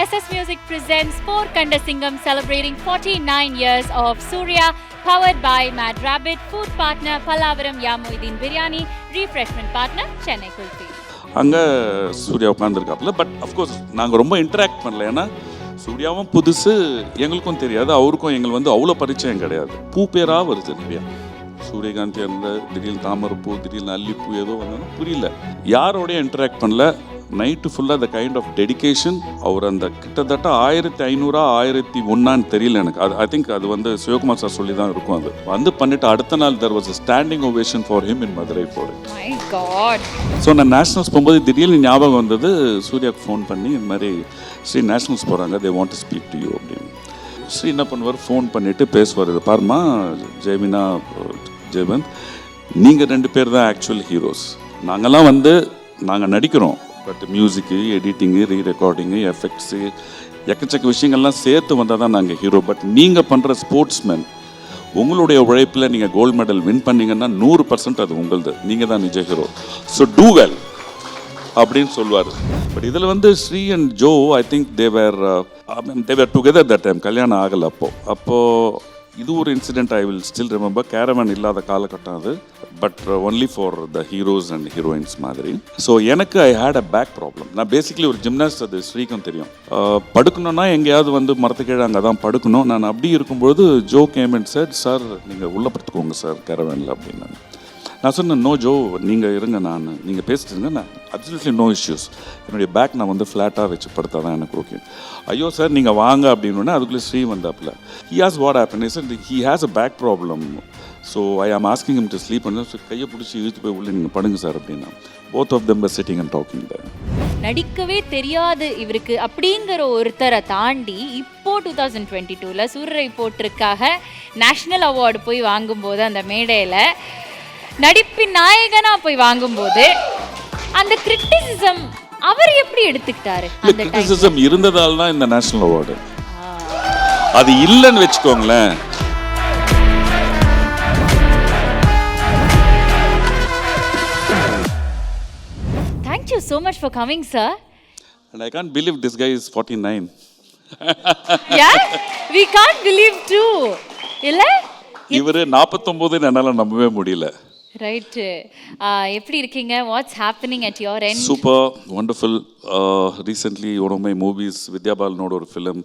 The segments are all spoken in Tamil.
SS Music presents Four Kanda Singham celebrating 49 years of Surya, powered by Mad Rabbit, food partner Pallavaram Yamuddin Biryani, refreshment partner Chennai Kulfi. அங்கே சூர்யா உட்காந்துருக்காப்புல. பட் அஃப்கோர்ஸ் நாங்கள் ரொம்ப இன்டராக்ட் பண்ணல. ஏன்னா சூர்யாவும் புதுசு, எங்களுக்கும் தெரியாது, அவருக்கும் எங்களுக்கு வந்து அவ்வளோ பரிச்சயம் கிடையாது. பூ பேராக வருது நிறையா. சூரியகாந்தி அந்த திடீர்னு தாமரைப்பூ, திடீர்னு அல்லிப்பூ ஏதோ வந்தாலும் புரியல. யாரோடய இன்டராக்ட் பண்ணல. நைட்டு ஃபுல்லாக அந்த கைண்ட் ஆஃப் டெடிக்கேஷன். அவர் அந்த கிட்டத்தட்ட 1500 1001 தெரியல எனக்கு. அது ஐ திங்க் அது வந்து சிவகுமார் சார் சொல்லி தான் இருக்கும். அது வந்து பண்ணிட்டு அடுத்த நாள் there was a standing ovation for him in Madurai for it. My God. So நான் நேஷ்னல்ஸ் போகும்போது திடீர்னு ஞாபகம் வந்தது. சூர்யாவுக்கு ஃபோன் பண்ணி இந்த மாதிரி ஸ்ரீ நேஷ்னல்ஸ் போகிறாங்க, they want to speak to you அப்படின்னு. ஸ்ரீ என்ன பண்ணுவார், ஃபோன் பண்ணிவிட்டு பேசுவார். இது பாருமா ஜெய்வினா ஜெயவந்த், நீங்கள் 2 பேர் தான் ஆக்சுவல் ஹீரோஸ். நாங்கள்லாம் வந்து நாங்கள் நடிக்கிறோம், பட் மியூசிக்கு, எடிட்டிங்கு, ரீரெக்கார்டிங்கு, எஃபெக்ட்ஸு, எக்கச்சக்க விஷயங்கள்லாம் சேர்த்து வந்தால் தான் நாங்கள் ஹீரோ. பட் நீங்கள் பண்ணுற ஸ்போர்ட்ஸ்மேன், உங்களுடைய உழைப்பில் நீங்கள் கோல்டு மெடல் வின் பண்ணிங்கன்னா 100% அது உங்களது, நீங்கள் தான் நிஜ ஹீரோ. ஸோ டூ வெல் அப்படின்னு சொல்லுவார். பட் இதில் வந்து Sri and Jo, I think they were together that time. கல்யாணம் ஆகலை அப்போது இது ஒரு incident I will still remember. Caravan இல்லாத காலகட்டம் அது, but only for the heroes and heroines மாதிரி. ஸோ எனக்கு I had a back problem. நான் பேசிக்கலி ஒரு ஜிம்னாஸ்ட், அது ஸ்ரீக்கும் தெரியும். படுக்கணுன்னா எங்கேயாவது வந்து மரத்துக்கீழே அங்கே தான் படுக்கணும். நான் அப்படி இருக்கும்பொழுது Joe came and said, sir நீங்கள் உள்ளே படுத்துக்கோங்க சார் கேரவனில் அப்படின்னு. நான் சொன்னேன், நோ ஜோ, நீங்கள் இருங்க, நீங்கள் பேசிட்டுருங்க, நான் அப்சல்யூட்லி நோ இஷ்யூஸ். என்னுடைய பேக் நான் வந்து ஃப்ளாட்டாக வச்சு படுத்தா தான் எனக்கு ஓகே. ஐயோ சார் நீங்கள் வாங்க அப்படின்னு. அதுக்குள்ளே ஸ்ரீ வந்தாப்புல. He has what happen is he has a back problem. So I am asking him to sleep பண்ண. ஸோ கையை பிடிச்சி இழுத்து போய் உள்ளே நீங்கள் படுங்க சார் அப்படின்னா. Both of them were sitting and talking there. நடிக்கவே தெரியாது இவருக்கு அப்படிங்கிற ஒருத்தரை தாண்டி இப்போ 2022 சூரரை போட்டிருக்காக நேஷ்னல் அவார்டு போய் வாங்கும்போது, அந்த மேடையில் நடிப்பின் நாயகனா போய் வாங்கும்போது அந்த கிரிட்டிசிசம் அவர் எப்படி எடுத்துக்கிட்டாரு? அந்த கிரிட்டிசிசம் இருந்ததால் தான் இந்த நேஷனல் அவார்டு. அது இல்லைன்னு வச்சுக்கோங்களேன். Thank you so much for coming, sir. And I can't believe this guy is 49. Yeah, we can't believe too. இல்ல இவரு 49 என்னால நம்பவே முடியல. ரைட். எப்படி இருக்கீங்க? What's happening at your end? Super, wonderful. Recently one of my movies Vidya பாலனோட ஒரு ஃபிலிம்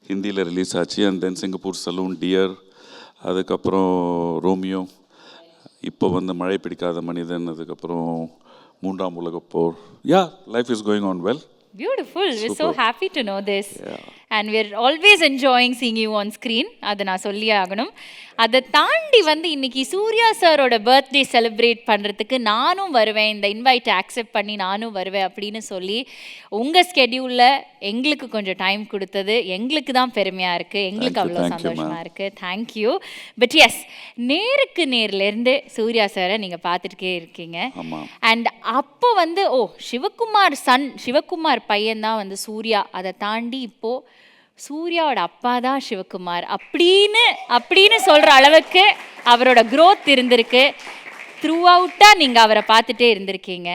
ஹிந்தியில் ரிலீஸ் ஆச்சு. And then Singapore saloon, dear, அதுக்கப்புறம் ரோமியோ, இப்போ வந்து மழை பிடிக்காத மனிதன், அதுக்கப்புறம் 3ஆம் உலகப் போர். Yeah, life is going on well. Beautiful. We're so happy to know this. Yeah. And we're always enjoying seeing you on screen. அதை நான் சொல்லியே ஆகணும். அதை தாண்டி வந்து இன்னைக்கு சூர்யா சாரோட பர்த்டே செலிப்ரேட் பண்ணுறதுக்கு நானும் வருவேன், இந்த இன்வைட்டை அக்செப்ட் பண்ணி நானும் வருவேன் அப்படின்னு சொல்லி உங்கள் ஸ்கெடியூலில் எங்களுக்கு கொஞ்சம் டைம் கொடுத்தது எங்களுக்கு தான் பெருமையாக இருக்குது, எங்களுக்கு அவ்வளோ சந்தோஷமாக இருக்குது. தேங்க்யூ. பட் எஸ், நேருக்கு நேர்லேருந்து சூர்யா சாரை நீங்கள் பார்த்துட்டே இருக்கீங்க. அண்ட் அப்போ வந்து சிவகுமார் சன், சிவகுமார் பையன்தான் வந்து சூர்யா. அதை தாண்டி இப்போது சூர்யாவோட அப்பா தான் சிவகுமார் அப்படின்னு சொல்கிற அளவுக்கு அவரோட க்ரோத் இருந்திருக்கு. த்ரூ அவுட்டாக நீங்கள் அவரை பார்த்துட்டே இருந்திருக்கீங்க.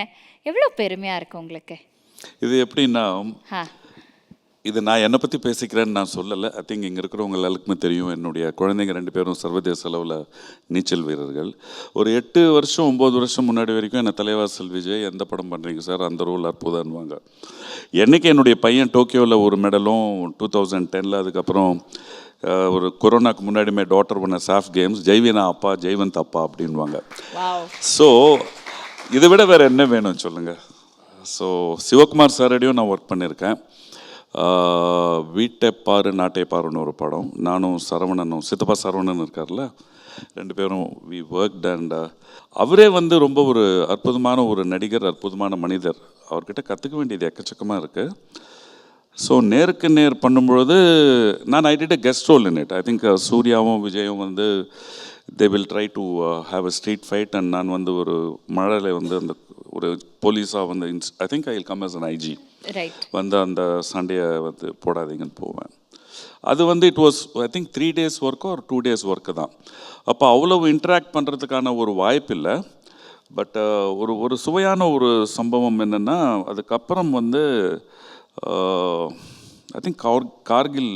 எவ்வளோ பெருமையாக இருக்குது உங்களுக்கு? இது எப்படின்னா, இது நான் என்னை பற்றி பேசிக்கிறேன்னு நான் சொல்லலை. ஐ திங்க் இங்கே இருக்கிறவங்க எல்லாருக்குமே தெரியும். என்னுடைய குழந்தைங்க 2 பேரும் சர்வதேச அளவில் நீச்சல் வீரர்கள். ஒரு 8 வருஷம் 9 வருஷம் முன்னாடி வரைக்கும் என்னை தலைவாசல் விஜய், எந்த படம் பண்ணுறீங்க சார், அந்த ரோல் அற்புதம்வாங்க. என்றைக்கு என்னுடைய பையன் டோக்கியோவில் ஒரு மெடலும் 2010, அதுக்கப்புறம் ஒரு கொரோனாக்கு முன்னாடியுமே டாட்டர் பண்ண சாஃப் கேம்ஸ், ஜெய்வினா அப்பா, ஜெய்வந்த் அப்பா அப்படின்வாங்க. ஸோ இதை விட வேறு என்ன வேணும் சொல்லுங்கள். ஸோ சிவகுமார் சாரோடையும் நான் ஒர்க் பண்ணியிருக்கேன். வீட்டை பாரு நாட்டை பாருன்னு ஒரு படம். நானும் சரவணனும், சித்தப்பா சரவணன் இருக்கார்ல, 2 பேரும் வி ஒர்க்ட். அண்ட் அவரே வந்து ரொம்ப ஒரு அற்புதமான ஒரு நடிகர், அற்புதமான மனிதர். அவர்கிட்ட கற்றுக்க வேண்டியது எக்கச்சக்கமாக இருக்குது. ஸோ நேருக்கு நேர் பண்ணும்பொழுது நான் I did a guest role in it. I think சூர்யாவும் விஜயும் வந்து they will try to have a street fight. And நான் வந்து ஒரு மழையில் வந்து அந்த ஒரு போலீஸாக வந்து I think I will come as an IG வந்து அந்த சண்டையை வந்து போடாதீங்கன்னு போவேன். அது வந்து it was I think 3 days ஒர்க்கோ ஒரு 2 days ஒர்க்கு தான். அப்போ அவ்வளோ இன்ட்ராக்ட் பண்ணுறதுக்கான ஒரு வாய்ப்பு இல்லை. பட் ஒரு சுவையான ஒரு சம்பவம் என்னென்னா, அதுக்கப்புறம் வந்து ஐ திங்க் கார்கில்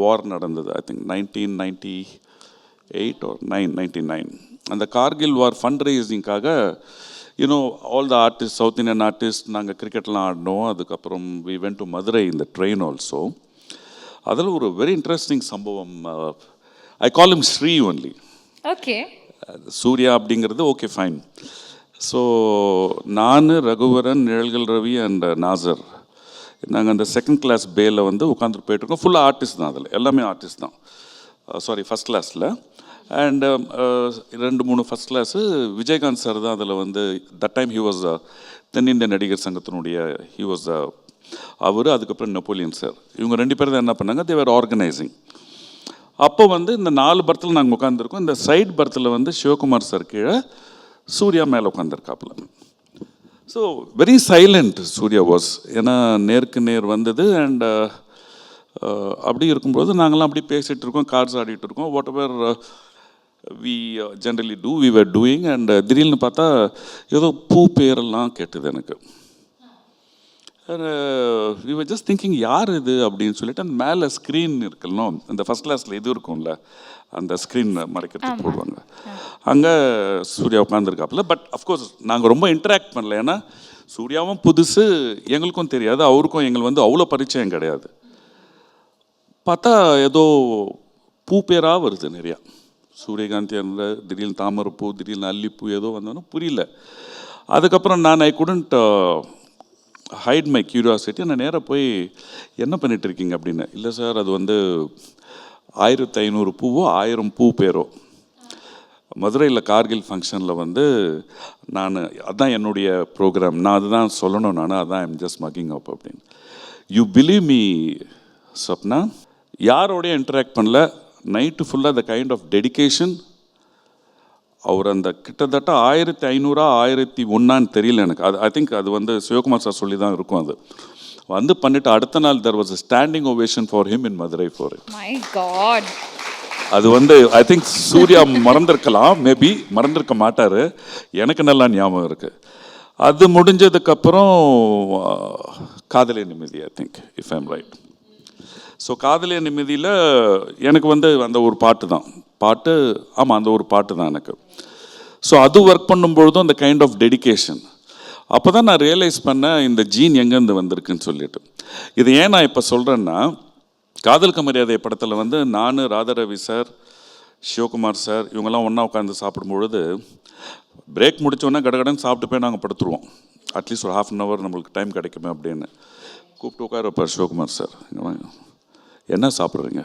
வார் நடந்தது. I think 1998 or 99. அந்த கார்கில் வார் ஃபண்ட் ரைசிங்காக you know all the artist, south Indian artist, நாங்கள் கிரிக்கெட்லாம் ஆடினோம். அதுக்கப்புறம் வி வென்ட் டு மதுரை இந்த ட்ரெயின் ஆல்சோ. அதில் ஒரு வெரி இன்ட்ரெஸ்டிங் சம்பவம். ஐ கால் இம் ஸ்ரீ ஒன்லி. ஓகே. சூர்யா அப்படிங்கிறது ஓகே ஃபைன். ஸோ நான், ரகுவரன், நிழல்கள் ரவி அண்ட் நாசர், நாங்கள் அந்த செகண்ட் கிளாஸ் பேல வந்து உட்காந்துட்டு போயிட்டுருக்கோம். ஃபுல்லாக ஆர்டிஸ்ட் தான், அதில் எல்லாமே ஆர்டிஸ்ட் தான். சாரி, ஃபஸ்ட் கிளாஸில். And 2-3 first class Vijayakanth sir தான் அதில் வந்து. தட் டைம் ஹி வாஸ் தென்னிந்திய நடிகர் சங்கத்தினுடைய ஹி வாஸ் அவர். அதுக்கப்புறம் நெப்போலியன் சார், இவங்க 2 பேர் தான் என்ன பண்ணாங்க, தேவர் ஆர்கனைசிங். அப்போ வந்து இந்த 4 பர்த்தில் நாங்கள் உட்காந்துருக்கோம். இந்த சைட் பர்த்தில் வந்து சிவகுமார் சார் கீழே, சூர்யா மேலே உட்காந்துருக்காப்புல. So very silent Suriya was. ஏன்னா நேருக்கு நேர் வந்தது. அண்ட் அப்படி இருக்கும்போது நாங்களாம் அப்படி பேசிகிட்டு இருக்கோம், கார்ட்ஸ் ஆடிட்டு இருக்கோம். Whatever we generally do we were doing. And திடீர்னு பார்த்தா ஏதோ பூ பேரெல்லாம் கேட்டது எனக்கு. வி வர் ஜஸ்ட் திங்கிங் யார் இது அப்படின்னு சொல்லிட்டு, அந்த மேலே ஸ்க்ரீன் இருக்குல்ல, அந்த ஃபஸ்ட் கிளாஸில் இது இருக்கும்ல, அந்த ஸ்க்ரீன் மறைக்கிறதுக்கு போடுவாங்க, அங்கே சூர்யா உட்காந்துருக்காப்புல. பட் அஃப்கோர்ஸ் நாங்கள் ரொம்ப இன்ட்ராக்ட் பண்ணல. ஏன்னா சூர்யாவும் புதுசு, எங்களுக்கும் தெரியாது, அவருக்கும் எங்களுக்கு வந்து அவ்வளோ பரிச்சயம் கிடையாது. பார்த்தா ஏதோ பூ பேராக வருது நிறையா. சூரியகாந்தி அந்த திடீர்னு தாமரைப்பூ, திடீர்னு அல்லிப்பூ ஏதோ வந்தோன்னா புரியல. அதுக்கப்புறம் நான் I couldn't hide my curiosity. நான் நேராக போய் என்ன பண்ணிட்டு இருக்கீங்க அப்படின்னு. இல்லை சார், அது வந்து 1500 பூவோ 1000 பூ பேரோ மதுரையில் கார்கில் ஃபங்க்ஷனில் வந்து நான் அதுதான் என்னுடைய ப்ரோக்ராம், நான் அதுதான் சொல்லணும், நான் அதான் ஐம் ஜஸ்ட் மக்கிங் அப் அப்படின்னு. யூ பிலீவ் மீ ஸ்வப்னா, யாரோடய இன்டராக்ட் பண்ணல. நைட்டு ஃபுல்லாக த கைண்ட் ஆஃப் டெடிக்கேஷன். அவர் அந்த கிட்டத்தட்ட 1500 1001 தெரியல எனக்கு. அது ஐ திங்க் அது வந்து சிவகுமார் சார் சொல்லி தான் இருக்கும். அது வந்து பண்ணிட்டு அடுத்த நாள் there was a standing ovation for him in Madurai for it. My God. அது வந்து ஐ திங்க் சூர்யா மறந்திருக்கலாம், மேபி மறந்திருக்க மாட்டார், எனக்கு நல்லா ஞாபகம் இருக்குது. அது முடிஞ்சதுக்கப்புறம் காதலே நிம்மதி, ஐ think if I'm right. So காதலே நிம்மதியில் எனக்கு வந்து அந்த ஒரு பாட்டு தான் ஆமாம், அந்த ஒரு பாட்டு தான் எனக்கு. ஸோ அது ஒர்க் பண்ணும்பொழுதும் அந்த கைண்ட் ஆஃப் டெடிக்கேஷன். அப்போ தான் நான் ரியலைஸ் பண்ணேன் இந்த ஜீன் எங்கேருந்து வந்திருக்குன்னு சொல்லிட்டு. இது ஏன் நான் இப்போ சொல்கிறேன்னா, காதலுக்கு மரியாதை படத்தில் வந்து நான், ராதாரவி சார், சிவகுமார் சார் இவங்கெல்லாம் ஒன்றா உட்காந்து சாப்பிடும்பொழுது பிரேக் முடித்தோடனே கடகடன்னு சாப்பிட்டு போய் நாங்கள் படுத்துருவோம். அட்லீஸ்ட் ஒரு 1/2 hour நம்மளுக்கு டைம் கிடைக்குமே அப்படின்னு கூப்பிட்டு உட்கார வைப்பார் சிவகுமார் சார். என்ன சாப்பிட்றீங்க,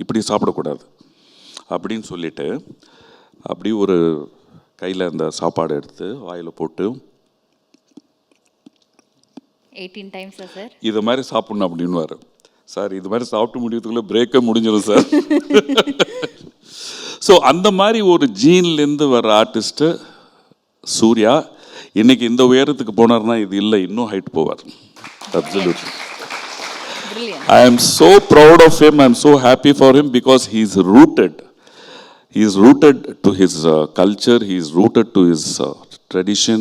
இப்படி சாப்பிடக்கூடாது அப்படின்னு சொல்லிட்டு அப்படி ஒரு கையில் அந்த சாப்பாடு எடுத்து வாயில் போட்டு 18 times சார் இது மாதிரி சாப்பிட்ணும் அப்படின்வார். சார் இது மாதிரி சாப்பிட்டு முடியறதுக்குள்ளே பிரேக்கே முடிஞ்சிடும் சார். ஸோ அந்த மாதிரி ஒரு ஜீன்லேருந்து வர ஆர்டிஸ்ட்டு சூர்யா. இன்னைக்கு இந்த உயரத்துக்கு போனார்னா இது இல்லை, இன்னும் ஹைட் போவார். Absolutely. I am so proud of him. I am so happy for him because he is rooted. He is rooted to his culture. He is rooted to his tradition.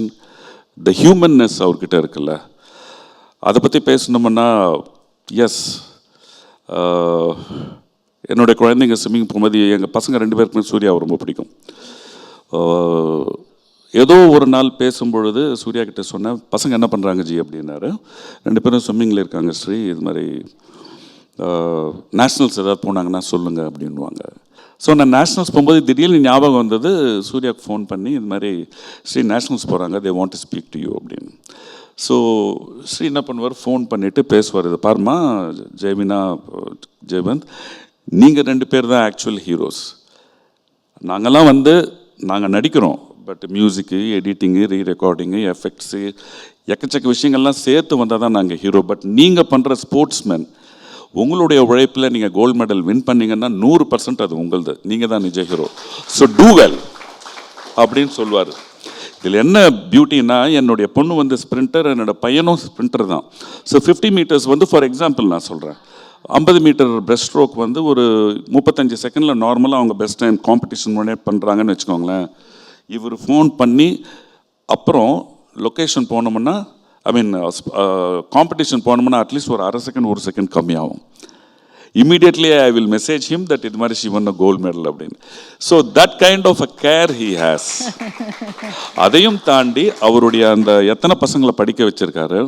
The humanness அவர்கிட்ட இருக்குல்ல, அதை பற்றி பேசணும்னா எஸ். என்னுடைய குழந்தைங்க ஸ்விம்மிங் போகும்போது எங்கள் பசங்க 2 பேருக்குமே சூர்யா ரொம்ப பிடிக்கும். ஏதோ ஒரு நாள் பேசும்பொழுது சூர்யா கிட்டே சொன்னேன், பசங்க என்ன பண்ணுறாங்க ஜி அப்படின்னாரு. 2 பேரும் ஸ்விம்மிங்கில் இருக்காங்க ஸ்ரீ, இது மாதிரி நேஷ்னல்ஸ் ஏதாவது போனாங்கன்னா சொல்லுங்கள் அப்படின்வாங்க. ஸோ நான் நேஷ்னல்ஸ் போகும்போது திடீர்னு ஞாபகம் வந்தது, சூர்யாவுக்கு ஃபோன் பண்ணி இது மாதிரி ஸ்ரீ நேஷ்னல்ஸ் போகிறாங்க, they want to speak to you அப்படின்னு. ஸோ ஸ்ரீ என்ன பண்ணுவார், ஃபோன் பண்ணிவிட்டு பேசுவார், இது பாருமா ஜெய்மினா, ஜெயவந்த், நீங்கள் 2 பேர் தான் ஆக்சுவல் ஹீரோஸ். நாங்கள்லாம் வந்து நாங்கள் நடிக்கிறோம், பட் மியூசிக்கு, எடிட்டிங்கு, ரீரெக்கார்டிங்கு, எஃபெக்ட்ஸு, எக்கச்சக்க விஷயங்கள்லாம் சேர்த்து வந்தால் தான் நாங்கள் ஹீரோ. பட் நீங்கள் பண்ணுற ஸ்போர்ட்ஸ்மேன், உங்களுடைய உழைப்பில் நீங்கள் கோல்டு மெடல் வின் பண்ணிங்கன்னா 100% அது உங்களது, நீங்கள் தான் நிஜ ஹீரோ. ஸோ டூ வெல் அப்படின்னு சொல்லுவார். இதில் என்ன பியூட்டின்னா, என்னுடைய பொண்ணு வந்து ஸ்ப்ரிண்டர், என்னோட பையனும் ஸ்ப்ரிண்டர் தான். ஸோ 50 meters வந்து ஃபார் எக்ஸாம்பிள் நான் சொல்கிறேன், 50 meter பிரஸ்ட் ஸ்ட்ரோக் வந்து ஒரு 35 செகண்டில் நார்மலாக அவங்க பெஸ்ட் டைம் காம்படிஷன் முன்னே பண்ணுறாங்கன்னு வச்சுக்கோங்களேன். இவர் ஃபோன் பண்ணி அப்புறம் லொக்கேஷன் போனோம்னா ஐ மீன் காம்படிஷன் போனோம்னா அட்லீஸ்ட் ஒரு அரை செகண்ட் ஒரு செகண்ட் கம்மியாகும். Immediately I will message him that இது மாதிரி she won a gold medal அப்படின்னு. So that kind of a care he has. அதையும் தாண்டி அவருடைய அந்த எத்தனை பசங்களை படிக்க வச்சிருக்காரு.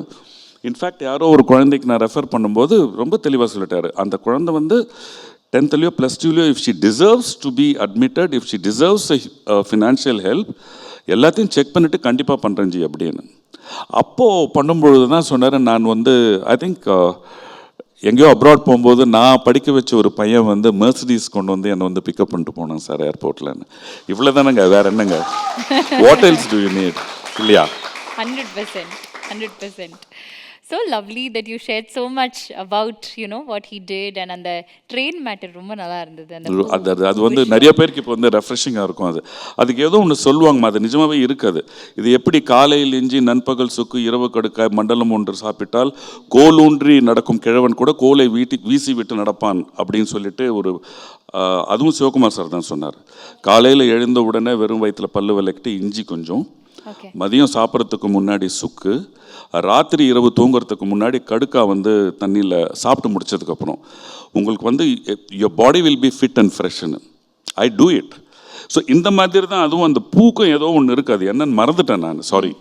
இன்ஃபேக்ட் யாரோ ஒரு குழந்தைக்கு நான் ரெஃபர் பண்ணும்போது ரொம்ப தெளிவாக சொல்லிட்டாரு, அந்த குழந்தை வந்து 10th +2 if she deserves to be admitted, if she deserves financial help, எல்லாத்தையும் செக் பண்ணிவிட்டு கண்டிப்பாக பண்ணுறேன் ஜி அப்படின்னு. அப்போது பண்ணும்பொழுது தான் சொன்னார், நான் வந்து ஐ திங்க் எங்கேயோ அப்ராட் போகும்போது நான் படிக்க வச்ச ஒரு பையன் வந்து மெர்சிடிஸ் கொண்டு வந்து என்னை வந்து பிக்கப் பண்ணிட்டு போனாங்க சார் ஏர்போர்ட்லன்னு. இவ்வளோ தானேங்க, வேற என்னங்க, what else to you need இல்லையா? 100%. So lovely that you shared so much about, you know, what he did and அந்த train matter ரொம்ப நல்லா இருந்தது. அது வந்து நிறைய பேருக்கு இப்போ வந்து ரெஃப்ரெஷிங்காக இருக்கும். அதுக்கு ஏதோ ஒன்று சொல்லுவாங்கம்மா, அது நிஜமாவே இருக்காது. இது எப்படி காலையில் இஞ்சி நண்பகல் சுக்கு இரவு கடுக்க மண்டலம் ஒன்று சாப்பிட்டால் கோலூன்றி நடக்கும் கிழவன் கூட கோலை வீசி விட்டு நடப்பான் அப்படின்னு சொல்லிட்டு ஒரு அதுவும் சிவகுமார் சார் தான் சொன்னார். காலையில் எழுந்த உடனே வெறும் வயிற்றில் பல்லு விளக்கிட்டு இஞ்சி கொஞ்சம், மதியம் சாப்பிட்றதுக்கு முன்னாடி சுக்கு, ராத்திரி இரவு தூங்குறதுக்கு முன்னாடி கடுக்கா வந்து தண்ணியில் சாப்பிட்டு முடிச்சதுக்கப்புறம் உங்களுக்கு வந்து your body will be fit and ஃப்ரெஷ்னு. I do it. ஸோ இந்த மாதிரி தான் அதுவும் அந்த பூக்கும் ஏதோ ஒன்று இருக்காது, என்னன்னு மறந்துட்டேன் நான், சாரி.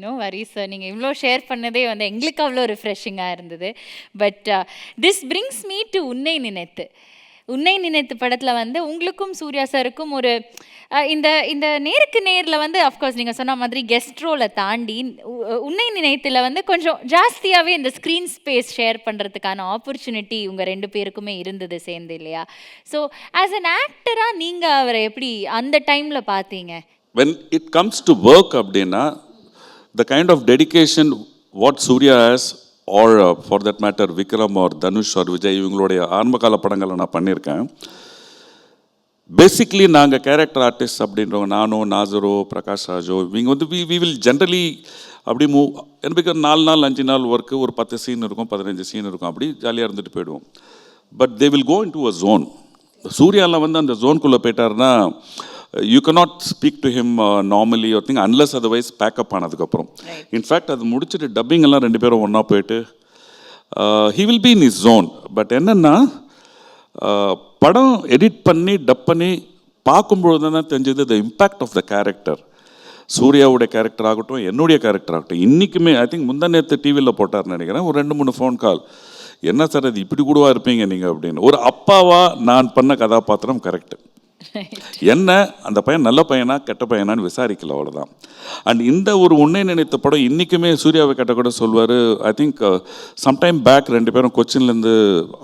நோ வரி சார், நீங்கள் இவ்வளோ ஷேர் பண்ணதே வந்து எங்களுக்கு அவ்வளோ ரிஃப்ரெஷிங்காக இருந்தது. But this brings me to உன்னை நினைத்து படத்தில் வந்து உங்களுக்கும் சூர்யா சாருக்கும் ஒரு இந்த இந்த நேருக்கு நேரில் வந்து அஃப்கோர்ஸ் நீங்கள் சொன்ன மாதிரி கெஸ்ட் ரோலை தாண்டி உன்னை நினைத்தில் வந்து கொஞ்சம் ஜாஸ்தியாகவே இந்த ஸ்க்ரீன் ஸ்பேஸ் ஷேர் பண்ணுறதுக்கான ஆப்பர்ச்சுனிட்டி உங்கள் 2 பேருக்குமே இருந்தது சேர்ந்து இல்லையா? ஸோ ஆஸ் அன் ஆக்டராக நீங்கள் அவரை எப்படி அந்த டைமில் பார்த்தீங்க? When it comes to work அப்படின்னா the kind of dedication what Surya has or for that matter Vikram or Dhanush or Vijay இவங்களுடைய ஆரம்பகால படங்களை நான் பண்ணியிருக்கேன். பேசிக்லி நாங்கள் கேரக்டர் ஆர்டிஸ்ட் அப்படின்றவங்க, நானோ நாசரோ பிரகாஷ் ராஜோ, இவங்க வந்து வி வில் ஜென்ரலி அப்படி எனக்கு 4 நாள் 5 நாள் ஒர்க்கு, ஒரு 10 சீன் இருக்கும் 15 சீன் இருக்கும், அப்படி ஜாலியாக இருந்துட்டு போயிடுவோம். But they will go in to a zone. சூர்யாவில் வந்து அந்த ஜோனுக்குள்ளே போயிட்டாருன்னா you can't speak to him normally ஒரு திங் அன்லஸ் அதர்வைஸ் பேக்கப் ஆனதுக்கப்புறம். இன்ஃபேக்ட் அது முடிச்சுட்டு டப்பிங் எல்லாம் 2 பேரும் ஒன்றா போயிட்டு he will be in his zone. But என்னென்னா படம் எடிட் பண்ணி டப் பண்ணி பார்க்கும்பொழுது தான் தெரிஞ்சது the impact of the character. சூர்யாவுடைய கேரக்டர் ஆகட்டும், என்னுடைய கேரக்டர் ஆகட்டும், இன்றைக்குமே ஐ திங்க் முந்தா நேற்று டிவியில் போட்டார்னு நினைக்கிறேன், ஒரு 2-3 ஃபோன் கால், என்ன சார் அது இப்படி கூடவா இருப்பீங்க நீங்கள் அப்படின்னு. ஒரு அப்பாவாக நான் பண்ண கதாபாத்திரம் கரெக்டு. என்ன அந்த பையன் நல்ல பையனா கெட்ட பையனான்னு விசாரிக்கல, அவ்வளோதான். அண்ட் இந்த ஒரு உன்னை நினைத்த படம் இன்றைக்குமே சூர்யாவை கேட்ட கூட சொல்வார். ஐ திங்க் சம்டைம் பேக் 2 பேரும் கொச்சின்லேருந்து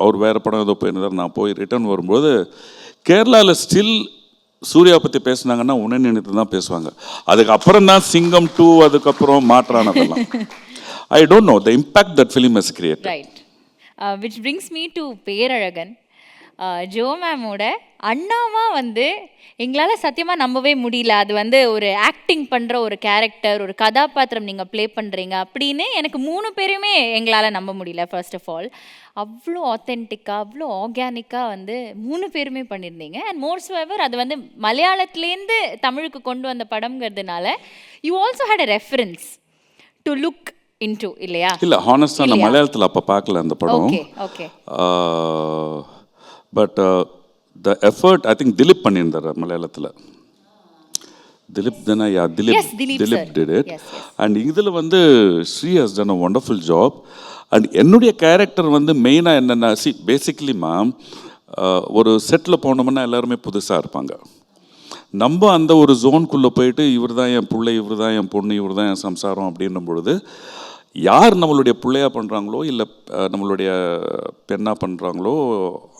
அவர் வேறு படம் ஏதோ போயிருந்தார், நான் போய் ரிட்டர்ன் வரும்போது கேரளாவில் ஸ்டில் சூர்யா பற்றி பேசுனாங்கன்னா உன்னை நினைத்து தான் பேசுவாங்க. அதுக்கப்புறம் தான் சிங்கம் 2 அதுக்கப்புறம் மாற்றானதெல்லாம். I don't know the impact that film has created. Right, which brings me to Perazhagan. Jo மேமோட அண்ணாவா வந்து எங்களால் சத்தியமாக நம்பவே முடியல. அது வந்து ஒரு ஆக்டிங் பண்ணுற ஒரு கேரக்டர், ஒரு கதாபாத்திரம் நீங்கள் ப்ளே பண்ணுறீங்க அப்படின்னு எனக்கு 3 பேருமே எங்களால் நம்ப முடியல. ஃபர்ஸ்ட் ஆஃப் ஆல் அவ்வளோ ஆத்தென்டிக்காக அவ்வளோ ஆர்கானிக்காக வந்து 3 பேருமே பண்ணியிருந்தீங்க. அண்ட் மோர்ஸ் எவர் அது வந்து மலையாளத்துலேருந்து தமிழுக்கு கொண்டு வந்த படம்ங்கிறதுனால you also had a reference to look into இல்லையா? இல்லை, ஹானஸ்டாக நான் மலையாளத்தில் அப்போ பார்க்கல அந்த படம். Okay. But the effort I think Dileep பண்ணியிருந்தார் மலையாளத்தில். திலீப் தானே? Yeah, Dileep did it. And இதில் வந்து Sri has done a wonderful job. And என்னுடைய கேரக்டர் வந்து மெயினாக என்னென்னா, பேசிக்லி மேம் ஒரு செட்டில் போனோம்னா எல்லாருமே புதுசாக இருப்பாங்க. நம்ம அந்த ஒரு ஜோனுக்குள்ளே போயிட்டு இவர் தான் என் பிள்ளை, இவர் தான் என் பொண்ணு, இவர் தான் என் சம்சாரம் அப்படின்னும் பொழுது யார் நம்மளுடைய பிள்ளையாக பண்ணுறாங்களோ இல்லை நம்மளுடைய பெண்ணாக பண்ணுறாங்களோ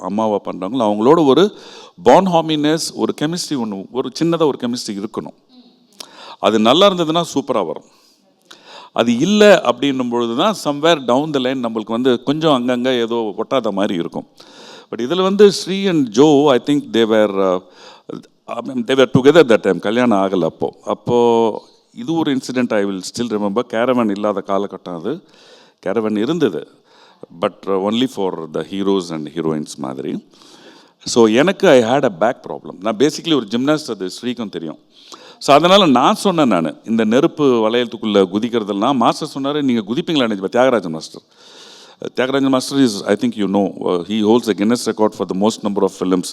அம்மாவாக பண்ணுறாங்களோ அவங்களோட ஒரு பாண்ட் ஹார்மினஸ், ஒரு கெமிஸ்ட்ரி ஒன்று, ஒரு சின்னதாக ஒரு கெமிஸ்ட்ரி இருக்கணும். அது நல்லா இருந்ததுன்னா சூப்பராக வரும். அது இல்லை அப்படின்னும் பொழுது தான் சம்வேர் டவுன் த லைன் நம்மளுக்கு வந்து கொஞ்சம் அங்கங்கே ஏதோ ஒட்டாத மாதிரி இருக்கும். பட் இதில் வந்து Sri and Jo I think they were together that time. கல்யாணம் ஆகலை அப்போது இது ஒரு incident I will still remember. Caravan இல்லாத காலகட்டம் அது. கேரவன் இருந்தது but only for the heroes and heroines மாதிரி. ஸோ எனக்கு I had a back problem. நான் பேசிக்லி ஒரு ஜிம்னாஸ்ட், அது ஸ்ரீக்கும் தெரியும். ஸோ அதனால் நான் சொன்னேன், நான் இந்த நெருப்பு வளையத்துக்குள்ளே குதிக்கிறதெல்லாம் மாஸ்டர் சொன்னார், நீங்கள் குதிப்பீங்களா நினைச்சு Thiagarajan master. Thiagarajan master is, I think you know, he holds a Guinness record for the most number of films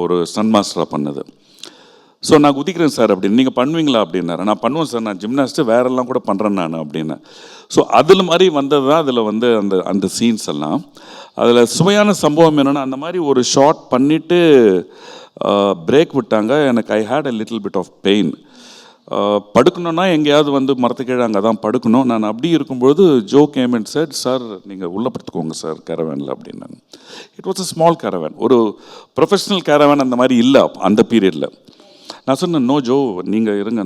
ஒரு ஸ்டன் மாஸ்டராக பண்ணது. ஸோ நான் குதிக்கிறேன் சார் அப்படின்னு, நீங்கள் பண்ணுவீங்களா அப்படின்னாரு. நான் பண்ணுவேன் சார், நான் ஜிம்னாஸ்ட்டு வேறெல்லாம் கூட பண்ணுறேன் நான் அப்படின்னு. ஸோ அதில் மாதிரி வந்தது தான் அதில் வந்து அந்த சீன்ஸ் எல்லாம். அதில் சுவையான சம்பவம் என்னென்னா, அந்த மாதிரி ஒரு ஷாட் பண்ணிவிட்டு பிரேக் விட்டாங்க. எனக்கு I had a little bit of pain. படுக்கணுன்னா எங்கேயாவது வந்து மரத்துக்கீழே அங்கே தான் படுக்கணும். நான் அப்படி இருக்கும்போது Jo came and said, sir நீங்கள் உள்ளே படுத்துக்கோங்க சார் கேரவேனில் அப்படின்னாங்க. It was a small caravan, ஒரு ப்ரொஃபஷ்னல் கேரவேன் அந்த மாதிரி இல்லை அந்த பீரியடில். நான் சொன்னேன், நோ ஜோ நீங்கள் இருங்க,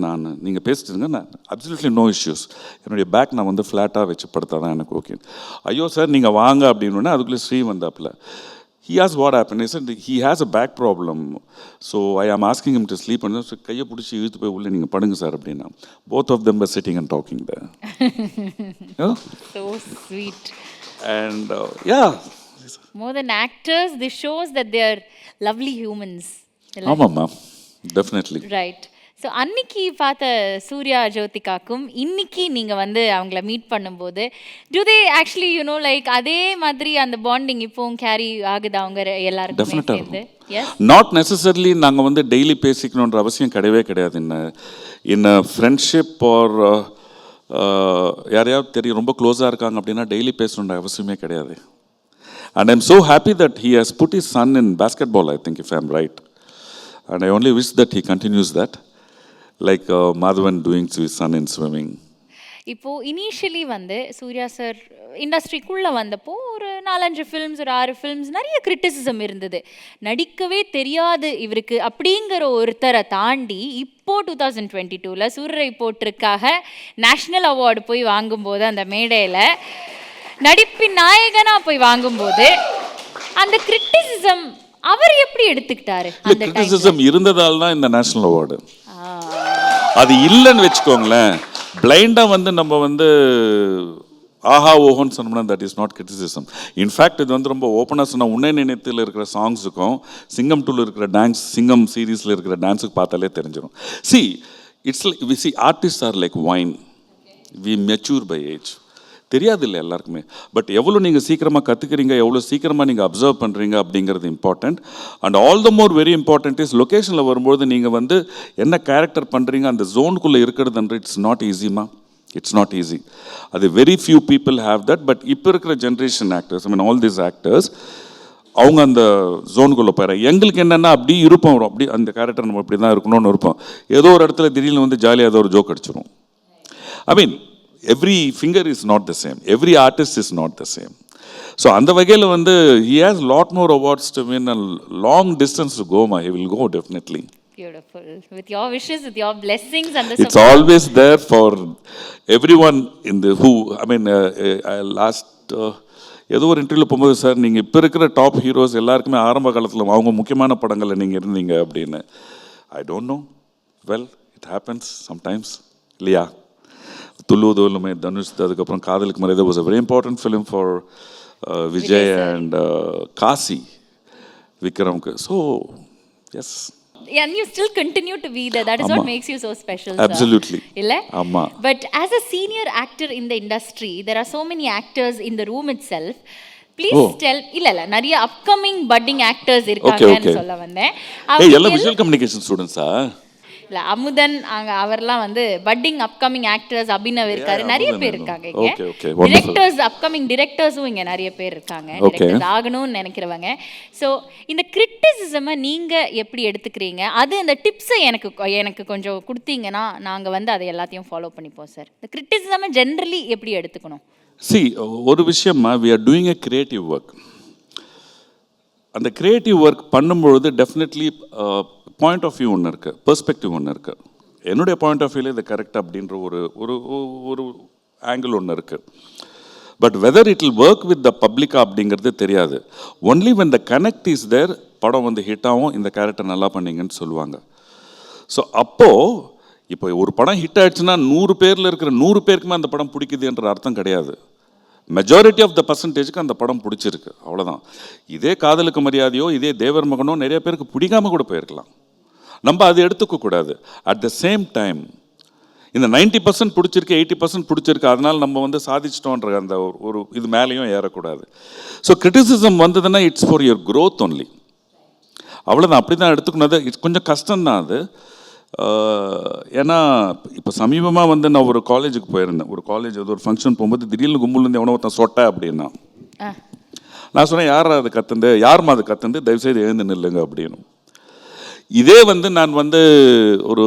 நீங்கள் பேசிட்டு இருங்க, நான் அப்சல்யூட்லி நோ இஷ்யூஸ், என்னுடைய பேக் நான் வந்து ஃப்ளாட்டாக வச்சு படுத்தா தான் எனக்கு ஓகே. ஐயோ சார் நீங்கள் வாங்க அப்படின்னு அதுக்குள்ளே Sri வந்தாப்பில். He asked what happened. He said he has a back problem. So I am asking him to sleep. And so கையை பிடிச்சி இழுத்து போய் உள்ளே நீங்கள் படுங்க சார் அப்படின்னா. Both of them were sitting and talking there. Yeah? So sweet. And yeah. More than actors, this shows that they are lovely humans. ஆமாம்மா, definitely. Right. ஸோ அன்னைக்கு பார்த்த சூர்யா ஜோதிகாக்கும் இன்னைக்கு நீங்கள் வந்து அவங்கள மீட் பண்ணும்போது to they actually you know like அதே மாதிரி அந்த பாண்டிங் இப்போவும் கேரி ஆகுது அவங்க எல்லாருக்கும் சேர்ந்து? நாட் நெசசரிலி நாங்கள் வந்து டெய்லி பேசிக்கணுன்ற அவசியம் கிடையவே கிடையாது. இன் ஃப்ரெண்ட்ஷிப் ஆர் யாரையாவது தெரியும் ரொம்ப க்ளோஸாக இருக்காங்க அப்படின்னா டெய்லி பேசணுன்ற அவசியமே கிடையாது. And I am so happy that he has put his son in basketball, I think, if I am right. And I only wish that he continues that, like Madhavan doing to his son in swimming. இப்போது இனிஷியலி வந்து சூர்யா சார் இண்டஸ்ட்ரிக்குள்ளே வந்தப்போ ஒரு 4-5 ஃபிலிம்ஸ், ஒரு 6 ஃபிலிம்ஸ், நிறைய கிரிட்டிசிசம் இருந்தது. நடிக்கவே தெரியாது இவருக்கு அப்படிங்கிற ஒருத்தரை தாண்டி இப்போது 2022 சூரரை போட்டிருக்காக நேஷ்னல் அவார்டு போய் வாங்கும்போது அந்த மேடையில் நடிப்பின் நாயகனாக போய் வாங்கும்போது அந்த கிரிட்டிசிசம் அவர் எப்படி எடுத்துக்கிட்டாரு? அந்த கிரிட்டிசிசம் இருந்ததால் தான் இந்த நேஷனல் அவார்டு. அது இல்லைன்னு வச்சுக்கோங்களேன், பிளைண்டாக வந்து நம்ம வந்து ஆஹா ஓஹோன்னு சொன்னோம்னா that is not criticism. In fact இது வந்து ரொம்ப ஓப்பனாக சொன்னால் உன்னை நினைத்தில் இருக்கிற சாங்ஸுக்கும் சிங்கம் 2 இருக்கிற டான்ஸ், சிங்கம் சீரீஸில் இருக்கிற டான்ஸுக்கு பார்த்தாலே தெரிஞ்சிடும். See artist are like wine, we mature by age. தெரியாது இல்லை எல்லாருக்குமே, பட் எவ்வளோ நீங்கள் சீக்கிரமாக கற்றுக்கிறீங்க, எவ்வளோ சீக்கிரமாக நீங்கள் அப்சர்வ் பண்ணுறீங்க அப்படிங்கிறது important. And all the more very important is லொக்கேஷனில் வரும்போது நீங்கள் வந்து என்ன கேரக்டர் பண்ணுறீங்க அந்த ஜோனுக்குள்ளே இருக்கிறதுன்ற இட்ஸ் நாட் ஈஸிமா, இட்ஸ் நாட் ஈஸி. அது very few people have that. But இப்போ இருக்கிற generation actors, I mean all these actors, அவங்க அந்த ஜோனுக்குள்ளே போயிடுறாங்க. எங்களுக்கு என்னென்னா அப்படி இருப்போம், அப்படி அந்த கேரக்டர் நம்ம இப்படி தான் இருக்கணும்னு இருப்போம். ஏதோ ஒரு இடத்துல திடீர்னு வந்து ஜாலியாக ஏதோ ஒரு ஜோக் அடிச்சிடும். ஐ மீன் every finger is not the same, every artist is not the same. So அந்த வகையில் வந்து he has lot more awards to win and long distance to go. He will go definitely. Beautiful. With your wishes, with your blessings and the it's always there for everyone in the who, I mean last ஏதோ ஒரு இன்டர்வியூவில் போகும்போது, சார் நீங்கள் இப்போ இருக்கிற டாப் ஹீரோஸ் எல்லாருக்குமே ஆரம்ப காலத்தில் அவங்க முக்கியமான படங்களில் நீங்கள் இருந்தீங்க அப்படின்னு. I don't know, well it happens sometimes இல்லையா? துல்லு தோலுமே, தனுஷ், அதுக்கப்புறம் Kadhalukku Mariyadhai was a very important film for Vijay and Kasi விக்ரம்க்கு. So yes, and you still continue to be there. That is what makes you so special. Absolutely. Illa? Amma. But as a senior actor in the industry, there are so many actors in the room itself. Please tell, இல்ல நிறைய upcoming budding actors இருக்காங்கன்னு சொல்ல வந்தேன். எல்லா visual communication students இல்லை அமுதன் அவர்லாம் வந்து பட்டிங் அப்கமிங் ஆக்டர்ஸ், அபினவ் இருக்காரு, நிறைய பேர் இருக்காங்க இங்கே. டிரெக்டர்ஸ், அப்கமிங் டிரெக்டர்ஸும் இங்கே நிறைய பேர் இருக்காங்க, டிரெக்டர்ஸ் ஆகணும்னு நினைக்கிறவங்க. ஸோ இந்த கிரிட்டிசிசமை நீங்கள் எப்படி எடுத்துக்கிறீங்க? அது இந்த டிப்ஸை எனக்கு கொஞ்சம் கொடுத்தீங்கன்னா நாங்கள் வந்து அதை எல்லாத்தையும் ஃபாலோ பண்ணிப்போம் சார். இந்த கிரிட்டிசிசமை ஜென்ரலி எப்படி எடுத்துக்கணும்? ஒரு விஷயமா we are doing a creative work. அந்த கிரியேட்டிவ் ஒர்க் பண்ணும்பொழுது டெஃபினெட்லி பாயிண்ட் ஆஃப் வியூ ஒன்று இருக்குது, பெர்ஸ்பெக்டிவ் ஒன்று இருக்குது. என்னுடைய பாயிண்ட் ஆஃப் வியூவில் இது கரெக்ட் அப்படின்ற ஒரு ஆங்கிள் ஒன்று இருக்குது. But whether it will work with the பப்ளிக்கா அப்படிங்கிறது தெரியாது. Only when the connect is there, படம் வந்து ஹிட் ஆகும், இந்த கேரக்டர் நல்லா பண்ணீங்கன்னு சொல்லுவாங்க. ஸோ அப்போது இப்போ ஒரு படம் ஹிட் ஆகிடுச்சுன்னா 100 பேரில் இருக்கிற 100 பேருக்குமே அந்த படம் பிடிக்குதுன்ற அர்த்தம் கிடையாது. மெஜாரிட்டி ஆஃப் த பர்சன்டேஜுக்கு அந்த படம் பிடிச்சிருக்கு, அவ்வளோதான். இதே காதலுக்கு மரியாதையோ இதே தேவர் மகனோ நிறைய பேருக்கு பிடிக்காம கூட போயிருக்கலாம். நம்ம அதை எடுத்துக்கக்கூடாது. அட் த சேம் டைம் இந்த 90% பிடிச்சிருக்கு, 80% பிடிச்சிருக்கு, அதனால் நம்ம வந்து சாதிச்சிட்டோன்ற அந்த ஒரு இது மேலேயும் ஏறக்கூடாது. ஸோ கிரிட்டிசிசம் வந்ததுன்னா it's for your growth only, அவ்வளோதான். அப்படி தான் எடுத்துக்கணும். அது இட்ஸ் கொஞ்சம் கஷ்டம்தான் அது. ஏன்னா இப்போ சமீபமாக வந்து நான் ஒரு காலேஜுக்கு போயிருந்தேன். ஒரு காலேஜ் அது ஒரு ஃபங்க்ஷன் போகும்போது திடீர்னு கும்பலேருந்து எவனோ ஒருத்தன் சொட்ட அப்படின்னா நான் சொன்னேன், யார் அது கத்துந்து, யாருமா அது கத்துந்து, தயவுசெய்து எழுந்து நில்லுங்க அப்படின்னு. இதே வந்து நான் வந்து ஒரு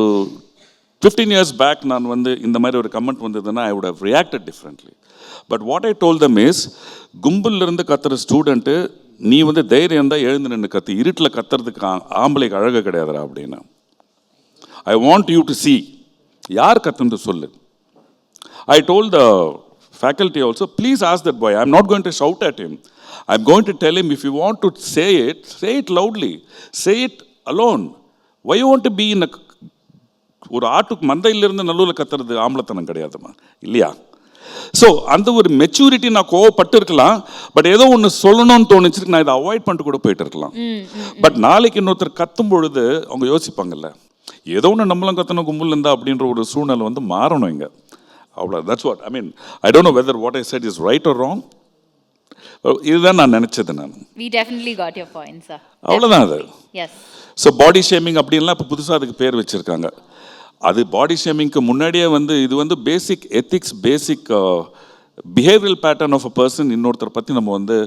15 years பேக் நான் வந்து இந்த மாதிரி ஒரு கமெண்ட் வந்ததுன்னா I would have reacted differently. But what I told them is, கும்பலிருந்து கத்துற ஸ்டூடெண்ட்டு நீ வந்து தைரியம் தான் எழுந்து நின்று கத்து, இருட்டில் கத்துறதுக்கு ஆம்பளைக்கு அழகு கிடையாதுரா அப்படின்னா. I want you to C, யார் கத்துன்னு சொல்லு. I told the faculty also, please ask that boy. I'm not going to shout at him. I'm going to tell him, if you want to say it loudly. Say it alone. Why you want to be in a ஒரு ஆட்டுக்கு மந்தையிலிருந்து நல்லூரில் கத்துறது ஆம்பளத்தனம் கிடையாதுமா, இல்லையா? ஸோ அந்த ஒரு மெச்சூரிட்டி நான் கோவப்பட்டு இருக்கலாம், பட் ஏதோ ஒன்று சொல்லணும்னு தோணுச்சு, நான் இதை அவாய்ட் பண்ணிட்டு கூட போயிட்டு இருக்கலாம். பட் நாளைக்கு இன்னொருத்தர் கத்தும் பொழுது அவங்க யோசிப்பாங்கல்ல, ஏதோ ஒன்று நம்மளும் கத்தணும் கும்பல் இருந்தா அப்படின்ற ஒரு சூழ்நிலை வந்து மாறணும் இங்கே. அவ்வளோ, that's what I mean. I don't know whether what I said is right or wrong. இதுதான் நான் நினச்சது. நான் we definitely got your point, sir. அவ்வளோதான் அது. Yes. ஸோ பாடி ஷேமிங் அப்படின்லாம் இப்போ புதுசாக அதுக்கு பேர் வச்சுருக்காங்க. அது பாடி ஷேமிங்க்கு முன்னாடியே வந்து இது வந்து basic ethics, basic behavioural pattern of a person. இன்னொருத்தரை பற்றி நம்ம வந்து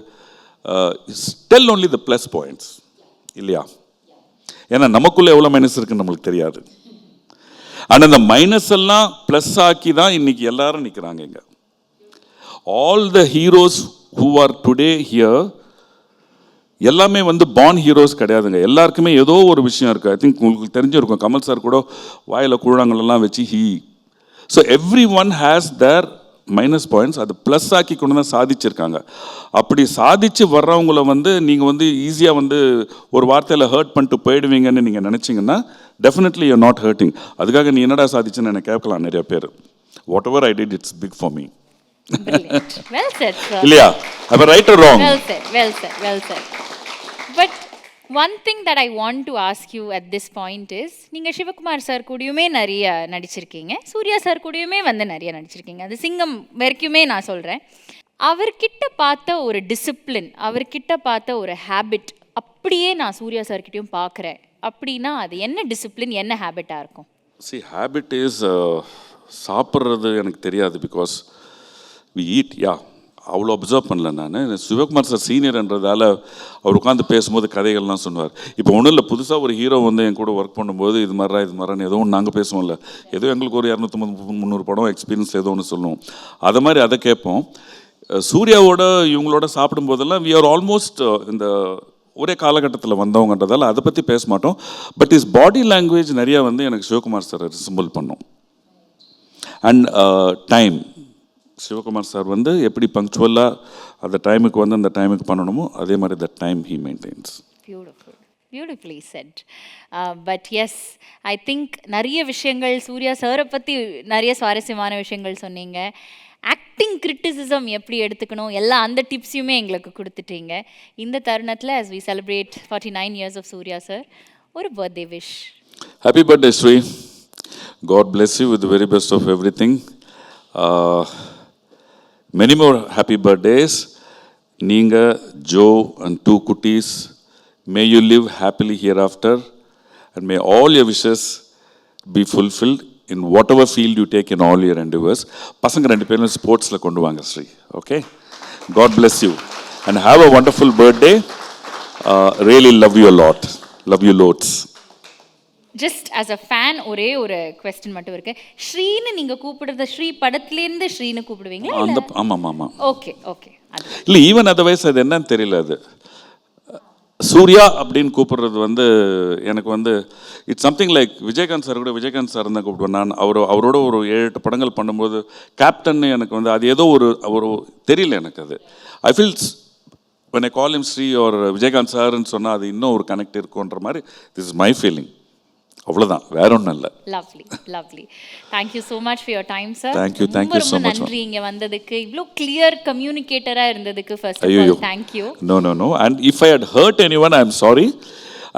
tell only the plus points, இல்லையா? ஏன்னா நமக்குள்ளே எவ்வளோ மைனஸ் இருக்குன்னு நம்மளுக்கு தெரியாது. ஆனால் அந்த மைனஸ் எல்லாம் ப்ளஸ் ஆக்கி தான் இன்னைக்கு எல்லாரும் நிற்கிறாங்க இங்கே. All the heroes who are today here எல்லாமே வந்து பார்ன் ஹீரோஸ் கிடையாதுங்க. எல்லாருக்குமே ஏதோ ஒரு விஷயம் இருக்குது. ஐ திங்க் உங்களுக்கு தெரிஞ்சிருக்கும், கமல் சார் கூட வாயில் கூழாங்கல்லாம் வச்சு so every one has their minus points. அது ப்ளஸ் ஆக்கி கொண்டு தான் சாதிச்சிருக்காங்க. அப்படி சாதிச்சு வர்றவங்கள வந்து நீங்கள் வந்து ஈஸியாக வந்து ஒரு வார்த்தையில் ஹர்ட் பண்ணிட்டு போயிடுவீங்கன்னு நீங்கள் நினச்சிங்கன்னா டெஃபினெட்லி யூ நாட் ஹர்ட்டிங். அதுக்காக நீ என்னடா சாதிச்சுன்னு எனக்கு கேட்கலாம் நிறைய பேர். Whatever I did, it's big for me. Well said, sir. இல்லையா? am I right or wrong? Well said, well said, well said. But one thing that I want to ask you at this point is, நீங்கள் சிவகுமார் சார் கூடயுமே நிறைய நடிச்சிருக்கீங்க, சூர்யா சார் கூடயுமே வந்து நிறைய நடிச்சிருக்கீங்க. அது சிங்கம் வரைக்குமே நான் சொல்கிறேன். அவர்கிட்ட பார்த்த ஒரு டிசிப்ளின், அவர்கிட்ட பார்த்த ஒரு ஹேபிட் அப்படியே நான் சூர்யா சார்கிட்டையும் பார்க்குறேன் அப்படின்னா அது என்ன டிசிப்ளின், என்ன ஹேபிட்டாக இருக்கும்? See, habit is சாப்பிட்றது எனக்கு தெரியாது. Because we eat. யா, அவ்வளோ அப்சர்வ் பண்ணல நான். சிவகுமார் சார் சீனியர்ன்றதால அவர் உட்காந்து பேசும்போது கதைகள்லாம் சொன்னார். இப்போ ஒன்றும் இல்லை, புதுசாக ஒரு ஹீரோ வந்து என் கூட ஒர்க் பண்ணும்போது இது மாதிரின்னு ஏதோ ஒன்று நாங்கள் பேசுவோம்ல, ஏதோ எங்களுக்கு ஒரு 250-300 படம் எக்ஸ்பீரியன்ஸ் ஏதோ ஒன்று சொல்லுவோம். அதை மாதிரி அதை கேட்போம். சூர்யாவோட இவங்களோட சாப்பிடும்போதெல்லாம் வி ஆர் ஆல்மோஸ்ட் இந்த ஒரே காலகட்டத்தில் வந்தவங்கன்றதால அதை பற்றி பேச மாட்டோம். பட் இஸ் பாடி லாங்குவேஜ் நிறையா வந்து எனக்கு சிவகுமார் சார் ரிசம்பிள் பண்ணும். அண்ட் டைம், சிவகுமார் சார் வந்து எப்படி பங்க்சுவலாக அந்த டைமுக்கு வந்து அந்த டைமுக்கு பண்ணணுமோ அதே மாதிரி the time he maintains. Beautiful, beautifully said. But yes, I think நிறைய விஷயங்கள் சூர்யா சாரை பற்றி நிறைய சுவாரஸ்யமான விஷயங்கள் சொன்னீங்க. ஆக்டிங் கிரிட்டிசிசம் எப்படி எடுத்துக்கணும் எல்லா அந்த டிப்ஸையுமே எங்களுக்கு கொடுத்துட்டீங்க. இந்த தருணத்தில் as we celebrate 49 years of Surya sir, ஒரு birthday wish. Happy birthday Sri. God bless you with the very best of everything. Many more happy birthdays. Neenga, Joe and 2 kutties, may you live happily hereafter and may all your wishes be fulfilled in whatever field you take in all your endeavors. Pasanga rendu perum sports la kondu vaanga Sri. Okay? God bless you and have a wonderful birthday. Really love you a lot. Love you loads. Just as a fan ஒரே ஒரு கொஸ்டின் மட்டும் இருக்கு. ஸ்ரீன்னு நீங்கள் கூப்பிடுறத ஸ்ரீ படத்துலேருந்து ஸ்ரீன்னு கூப்பிடுவீங்களா? அந்த ஆமாம் ஆமாம். Okay okay. இல்லை, ஈவன் அதர்வைஸ் அது என்னன்னு தெரியல. அது சூர்யா அப்படின்னு கூப்பிடுறது வந்து எனக்கு வந்து it's something like Vijayakanth sir கூட விஜயகாந்த் சார் தான் கூப்பிடுவேன் நான். அவரோட ஒரு 7-8 படங்கள் பண்ணும்போது கேப்டன் எனக்கு வந்து அது ஏதோ ஒரு தெரியல எனக்கு. அது I feels when I call him Sri or Vijayakanth சார்ன்னு சொன்னால் அது இன்னும் ஒரு கனெக்ட் இருக்குன்ற மாதிரி. This is my feeling. அவ்வளோதான், வேற ஒன்றும் இல்லை. Lovely lovely. Thank you so much for your time sir. Thank you so much. நன்றி இங்கே வந்ததுக்கு, இவ்வளோ கிளியர் கம்யூனிகேட்டராக இருந்ததுக்கு. First of all thank you. No and if I had hurt anyone I am sorry.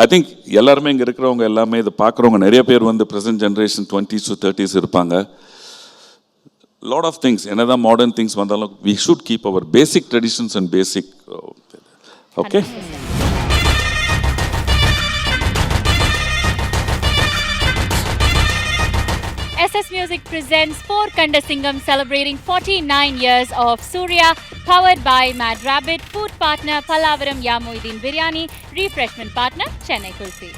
I think எல்லாருமே இங்கே இருக்கிறவங்க எல்லாமே இதை பார்க்குறவங்க நிறைய பேர் வந்து present generation 20s to 30s இருப்பாங்க. லாட் ஆஃப் திங்ஸ் என்னதான் மாடர்ன் திங்ஸ் வந்தாலும் we should keep our basic traditions and basic. Okay. SS Music presents Porkanda Singham celebrating 49 years of Surya, powered by Mad Rabbit, food partner Pallavaram Yamuddin Biryani, refreshment partner Chennai Kulfi.